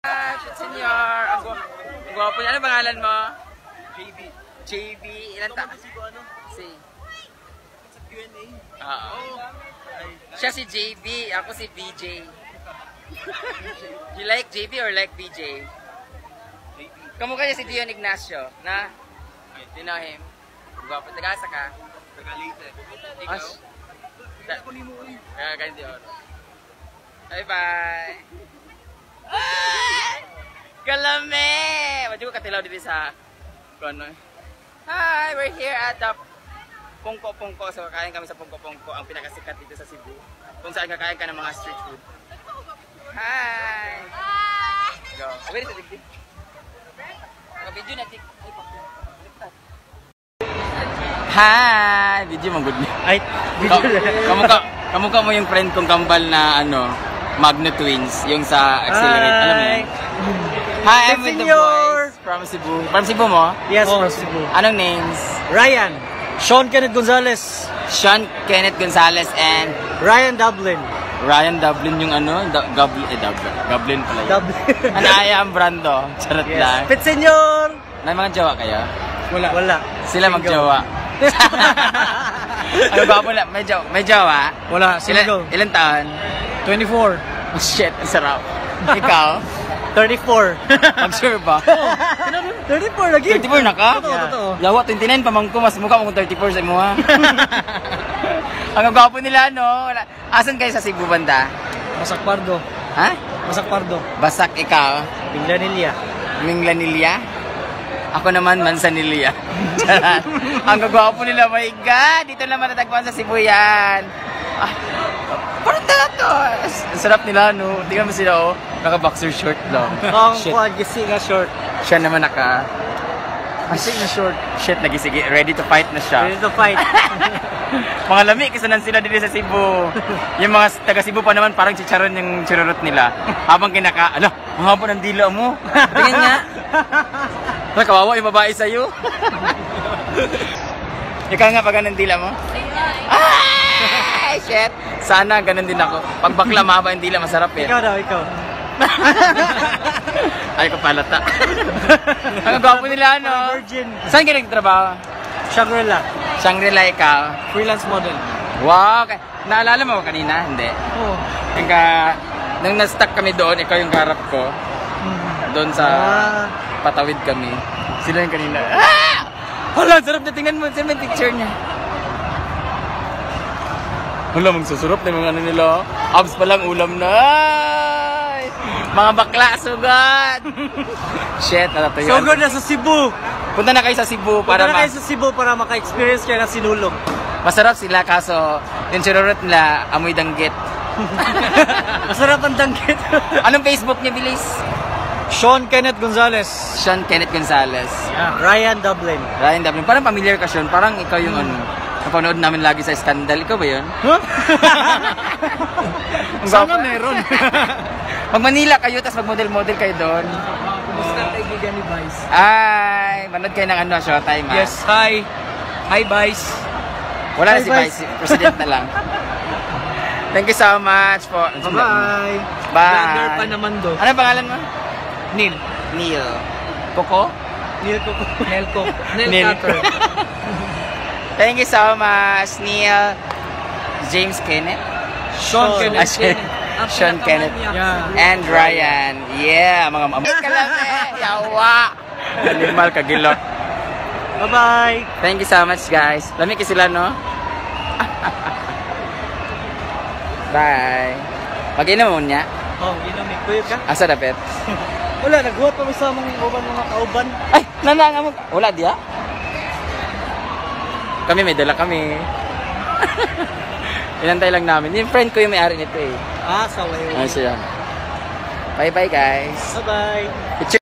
Senyor! Ang gwapo niya. Ano pangalan mo? JB. JB. Ilan ta? Si. Sa Q&A. Oo. Siya si JB. Ako si BJ. You like JB or like BJ? JB. Kamukha niya si Dion Ignacio. Na? You know him? Gwapo. Tagasa ka? Tagalite. Ikaw? Ako ni mo eh. Kaya ganyan Dion. Bye-bye! Kalame! Medyo ko katilaw dito sa ano. Hi! We're here at the Pungko-Pungko. So kakain kami sa Pungko-Pungko, ang pinakasikat dito sa Cebu. Kung saan kakain ka ng mga street food. Hi! Go. Okay, sa tigdig. Naka-video na tig. Hi! Video mong good. Ay, video Kamukha mo yung friend kong kambal na ano, Magno Twins, yung sa Accelerate. Alam mo yun? Hi, I'm with the boys from Cebu. From Cebu mo? Yes, from Cebu. Anong names? Ryan. Sean Kenneth Gonzalez. Sean Kenneth Gonzalez and Ryan Dublin. Ryan Dublin yung ano? Dublin pala yun. Dublin. Anaya ang brando. Charot lang. Pit Senyor. May mga jowa kayo? Wala. Sila magjowa. Ano ba po na? May jowa? Wala, single. Ilan taon? 24. Oh shit, ang sarap. Ikaw? 34. Mag-sure ba? 34 lagi. 34 na ka? Totoo. Yawa, 29 pamangko, mas mukha mo kung 34 sa imo ha. Ang gwapo nila, no? Asan kayo sa Cebu banda? Masak Pardo. Ha? Masak Pardo. Basak ikaw? Minglanilla. Minglanilla? Ako naman, Manzanilla. Ang gwapo nila, my God! Dito naman natagpuan sa Cebu yan. Ah, parang to. Ang sarap nila, no? Tingnan mo sila, oh. Naka-boxer short lang. Ang Shit. kuwan, gisi nga short. Siya naman naka... Gisi nga short. Shit, nagisigi. Ready to fight na siya. Ready to fight. Mga lami, kisanan sila dito sa Cebu. Yung mga taga Cebu pa naman, parang chicharon yung chururot nila. Habang kinaka... Ala, ang haba ng dila mo. Tingnan nga. Kawawa yung babae sa'yo. Ikaw nga pag ganun dila mo? Ay, shit. Sana ganun din ako. Pag bakla, mahaba yung dila, masarap eh. Ikaw daw, ikaw. Ay, kapalata. Ang gwapo nila, no? Virgin. Saan ka nagtrabaho? Shangri-La. Shangri-La, ikaw? Freelance model. Wow! Naalala mo kanina? Hindi. Oo. Nung na-stuck kami doon, ikaw yung harap ko. Doon sa patawid kami. Sila yung kanina. Ah! Hala, sarap na tingnan mo. Saan yung picture niya? Hala, magsusurap na yung mga ano nila. Abs pa lang, ulam na. Ay! Mga bakla, sugad! Shit, natatayuan. So good na sa Cebu. Punta na kayo sa Cebu Punta na kayo sa Cebu para maka-experience kayo ng sinulog. Masarap sila kaso yung chururot nila amoy danggit. Masarap ang danggit. Anong Facebook niya, bilis? Sean Kenneth Gonzalez. Sean Kenneth Gonzalez. Ryan Dublin. Ryan Dublin. Parang familiar ka, Sean. Parang ikaw yung ano. Napanood namin lagi sa Scandal. Ikaw ba yun? Huh? Sana meron. Mag Manila kayo, tapos mag-model-model kayo doon. Kumusta kaibigan ni Vice? Ay, manood kayo ng ano, Showtime, ha? Yes, hi. Hi, Vice. Wala na Hi, si Vice. President na lang. Thank you so much po. Bye-bye. Bye. Vlogger pa naman do. Ano pangalan mo? Neil. Neil. Coco? Neil Coco. Neil Coco. Neil Cutter. Thank you so much, Neil. James Kenneth? Sean Kenneth. Sean Kenneth. Yeah. And Ryan. Yeah, mga kalame. Yawa. Animal kagilok. Bye-bye. Thank you so much, guys. Lamig sila, no? Bye. Mag-inom mo niya? Oh, ginamig. Kuyot ka? Asa dapit? Wala, naghuwat pa sa mga uban mga kauban. Ay, nananga mo. Wala diya? Kami, may dala kami. Inantay lang namin. Yung friend ko yung may-ari nito eh. Sa way. Ano siya? Bye-bye, guys. Bye-bye.